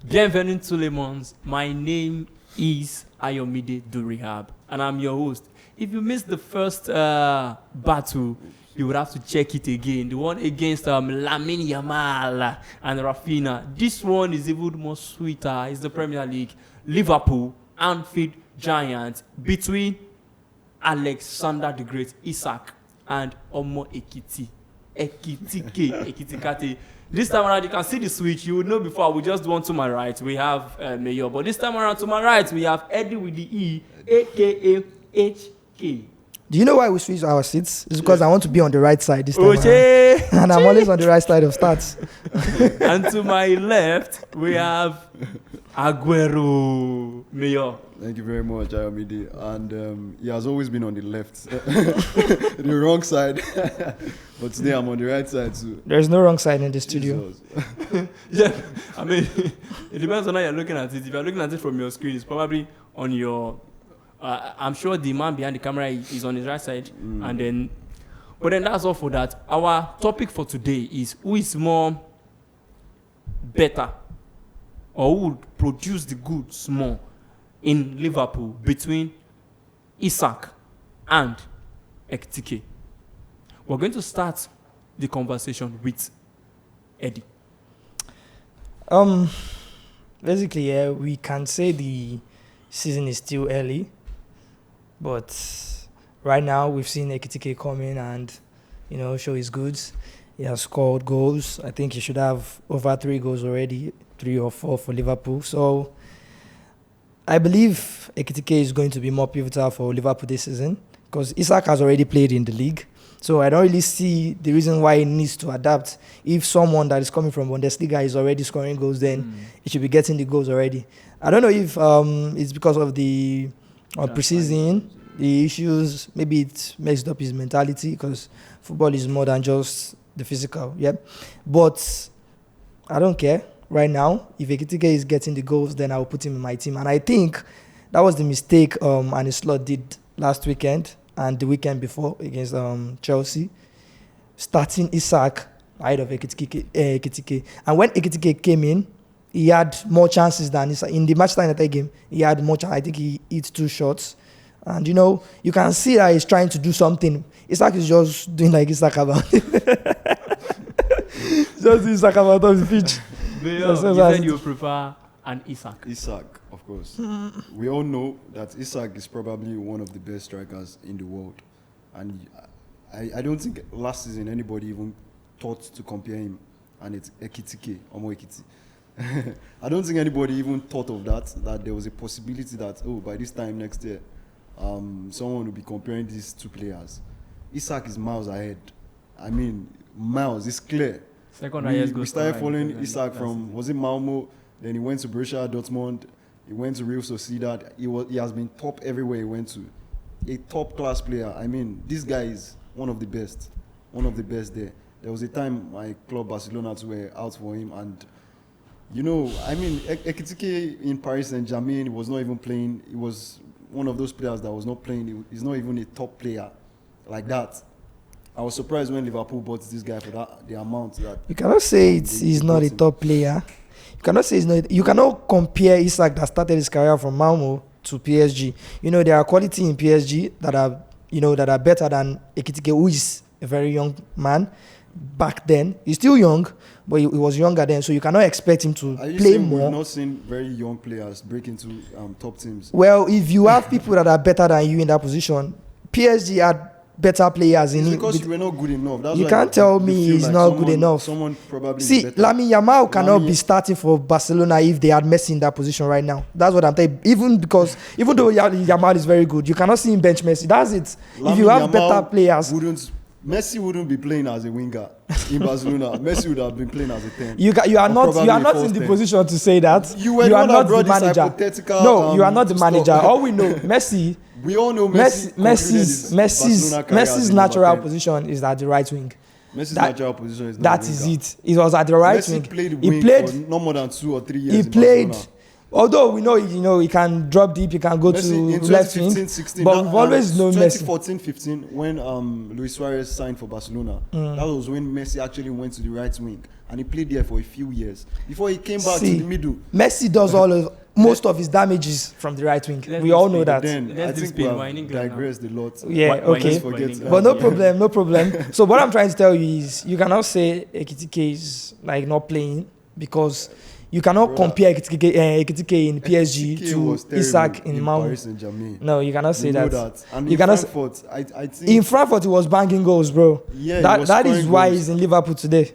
Bienvenue to Le Mans. My name is Ayomide Durihab, and I'm your host. If you missed the first battle, you would have to check it again. The one against Lamine Yamal and Rafinha. This one is even more sweeter. It's the Premier League. Liverpool, Anfield Giants, between Alexander the Great, Isak, and Omo Ekitike. This time around, you can see the switch. You would know before. We just do one to my right. We have Mayor. But this time around, to my right, we have Eddie with the E, a.k.a. HK. Do you know why we switch our seats? It's because I want to be on the right side this time around. And I'm always on the right side of stats. And to my left, we have Aguero. Mayor. Thank you very much, Ayomide. And he has always been on the left, the wrong side. But today I'm on the right side too. There's no wrong side in the studio. Yeah, I mean, it depends on how you're looking at it. If you're looking at it from your screen, it's probably on your... I'm sure the man behind the camera is on his right side. But then that's all for that. Our topic for today is who is more better or who would produce the goods more in Liverpool between Isak and Ekitike. We're going to start the conversation with Eddie. Basically, yeah, we can say the season is still early, but right now we've seen Ekitike come in and, show his goods. He has scored goals. I think he should have over 3 goals already, 3 or 4 for Liverpool. So I believe Ekitike is going to be more pivotal for Liverpool this season because Isak has already played in the league. So I don't really see the reason why he needs to adapt. If someone that is coming from Bundesliga is already scoring goals, then he should be getting the goals already. I don't know if it's because of the preseason, the issues. Maybe it messed up his mentality because football is more than just the physical. Yeah, but I don't care right now. If Ekitike is getting the goals, then I will put him in my team. And I think that was the mistake Arne Slot did last weekend and the weekend before against Chelsea, starting Isak ahead of Ekitike. And when Ekitike came in, he had more chances than Isak. In the Manchester United game, he had more chances. I think he hit 2 shots. And, you can see that he's trying to do something. Isak is just doing like Isak about. Just Isak about on the pitch. You said you prefer an Isak. Isak, of course. We all know that Isak is probably one of the best strikers in the world. And I don't think last season anybody even thought to compare him. And it's Ekitike, Omo Ekiti. I don't think anybody even thought of that there was a possibility that, by this time next year, someone will be comparing these 2 players. Isak is miles ahead. I mean, miles, it's clear. We started following Isak from, was it Malmo? Then he went to Borussia Dortmund. He went to Real Sociedad. He has been top everywhere he went to. A top-class player. I mean, this guy is one of the best. One of the best there. There was a time my club Barcelona were out for him, and Ekitike in Paris Saint-Germain was not even playing. He was one of those players that was not playing. He's not even a top player like that. I was surprised when Liverpool bought this guy for the amount that. You cannot say he's not a top player. You cannot say he's not. You cannot compare Isak that started his career from Malmo to PSG. There are quality in PSG that are better than Ekitike, who is a very young man. Back then, he's still young, but he was younger then, so you cannot expect him to play more. We've not seen very young players break into top teams. Well, if you have people that are better than you in that position, PSG had better players in it. Because you were not good enough. That's you can't tell me he's not good enough. Someone probably Lamine Yamal cannot be starting for Barcelona if they had Messi in that position right now. That's what I'm saying. Even though Yamal is very good, you cannot see him bench Messi. That's it. If you have better players, Messi wouldn't be playing as a winger in Barcelona. Messi would have been playing as a 10. You are not in the position to say that. You are not the manager. No, you are not the manager. All we know, Messi. We all know Messi's natural position is at the right wing. Messi's natural position is that is it. It was at the right Messi wing. Played the wing for no more than 2 or 3 years. He played Although we know, he can drop deep, he can go Messi, to left wing. 2015-16, But we've always known Messi. 2014-15, when Luis Suarez signed for Barcelona, that was when Messi actually went to the right wing, and he played there for a few years before he came back to the middle. Messi does most of his damages from the right wing. We all know that. Then I think we have digressed a lot. Yeah, okay. But no problem. So what I'm trying to tell you is, you cannot say Ekitike is like not playing, because you cannot compare Ekitike in PSG to Isak in Paris Saint-Germain. No, you cannot say that. And you in Frankfurt, I think in Frankfurt he was banging goals, bro. Yeah, that is why he's in Liverpool today.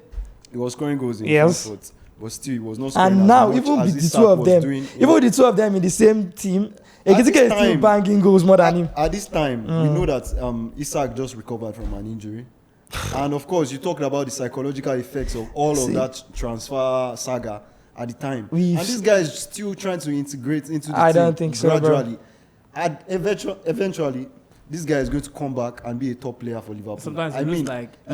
He was scoring goals in Frankfurt, but still he was not scoring. And now, even with the two of them in the same team, Ekitike is still banging goals more than him. At this time, we know that Isak just recovered from an injury. And of course, you talked about the psychological effects of all of that transfer saga at the time. And this guy is still trying to integrate into the team. I don't think so, gradually. bro. And eventually, this guy is going to come back and be a top player for Liverpool. Sometimes he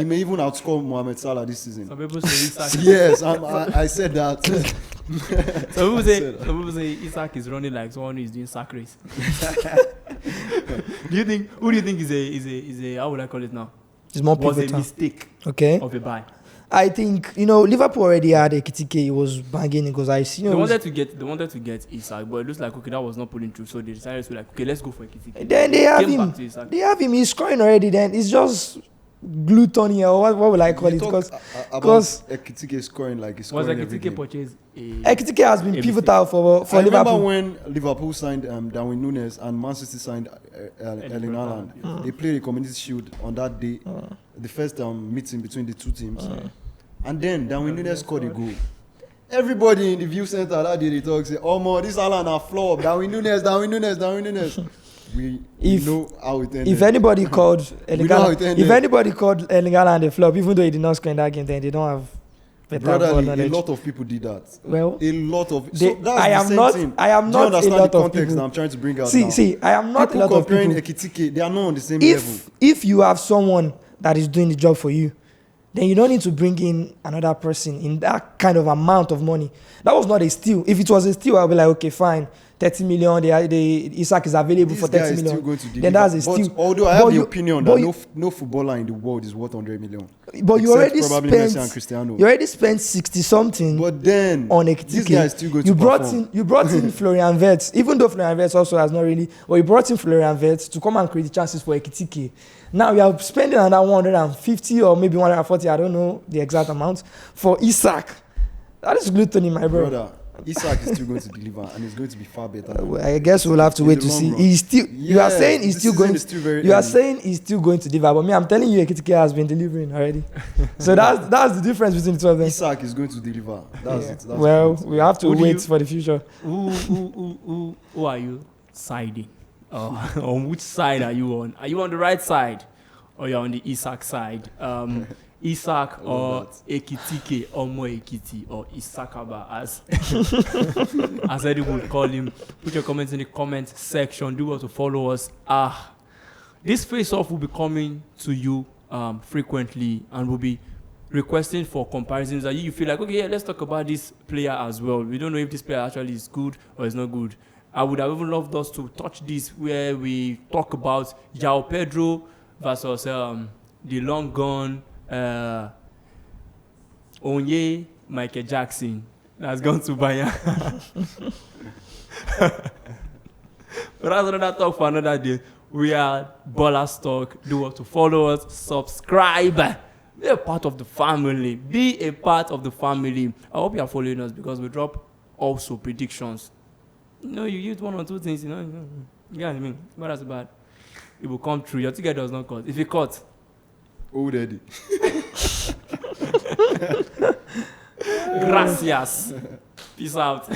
may even outscore Mohamed Salah this season. Some people say Isak. Yes, I said that. Some people say Isak is running like someone who is doing sack race. Who do you think is a how would I call it now? It's more was pivotal. A mistake of a buy. I think Liverpool already had Ekitike. He was banging because I see. They wanted to get Isak, but it looks like that was not pulling through. So they decided to let's go for Ekitike. Then they have him. They have him. He's scoring already. Then it's just gluttony, or what will I call it? Because Ekitike scoring like he's scoring every game. Ekitike has been pivotal for Liverpool. I remember when Liverpool signed Darwin Núñez and Man City signed Erling Haaland. They played a Community Shield on that day, the first meeting between the two teams. And then Darwin Núñez scored a goal. Everybody in the view center that day they talk, say, "Oh man, this Haaland a flop. Darwin Núñez." We know how it ended. If anybody called Erling Haaland a flop, even though he did not score in that game, then they don't have better ball knowledge. A lot of people did that. Well, a lot of. I am not a lot of people. I'm trying to bring out. See, I am not a lot of people. Comparing Ekitike, they are not on the same level. If you have someone that is doing the job for you, then you don't need to bring in another person in that kind of amount of money. That was not a steal. If it was a steal, I'll be like, okay, fine. 30 million, Isak is available for 30 million. Then that's a steal. Although I have the opinion that no footballer in the world is worth 100 million. But you already probably Messi and Cristiano. You already spent 60 something. But then on Ekitike. This guy is still going to perform. You brought in Florian Wirtz, even though Florian Wirtz also has not really. But you brought in Florian Wirtz to come and create the chances for Ekitike. Now you are spending another 150 or maybe 140. I don't know the exact amount for Isak. That is gluttony, my brother. Isak is still going to deliver, and it's going to be far better. I guess we'll have to wait to see. He's still. You are saying he's still going. You are saying he's still going to deliver, but me, I'm telling you, Ekitike has been delivering already. So that's the difference between the two of them. Isak is going to deliver. That's we have to wait for the future. Who are you siding? On which side are you on? Are you on the right side, or you're on the Isak side? Isak or Ekitike, Omo Ekiti, or Isakaba, as Eddie would call him. Put your comments in the comment section. Do well to follow us. This face-off will be coming to you frequently, and will be requesting for comparisons that you feel like, okay, yeah, let's talk about this player as well. We don't know if this player actually is good or is not good. I would have even loved us to touch this, where we talk about João Pedro versus the long gone Onye Michael Jackson that's gone to Bayern. But that's another talk for another day. We are Ballers Talk. Do what to follow us, subscribe, be a part of the family. Be a part of the family. I hope you are following us, because we drop also predictions. You use one or two things, you know what I mean? But that's bad. It will come true. Your ticket does not cut. If it cuts, oh, daddy. Gracias. Peace out.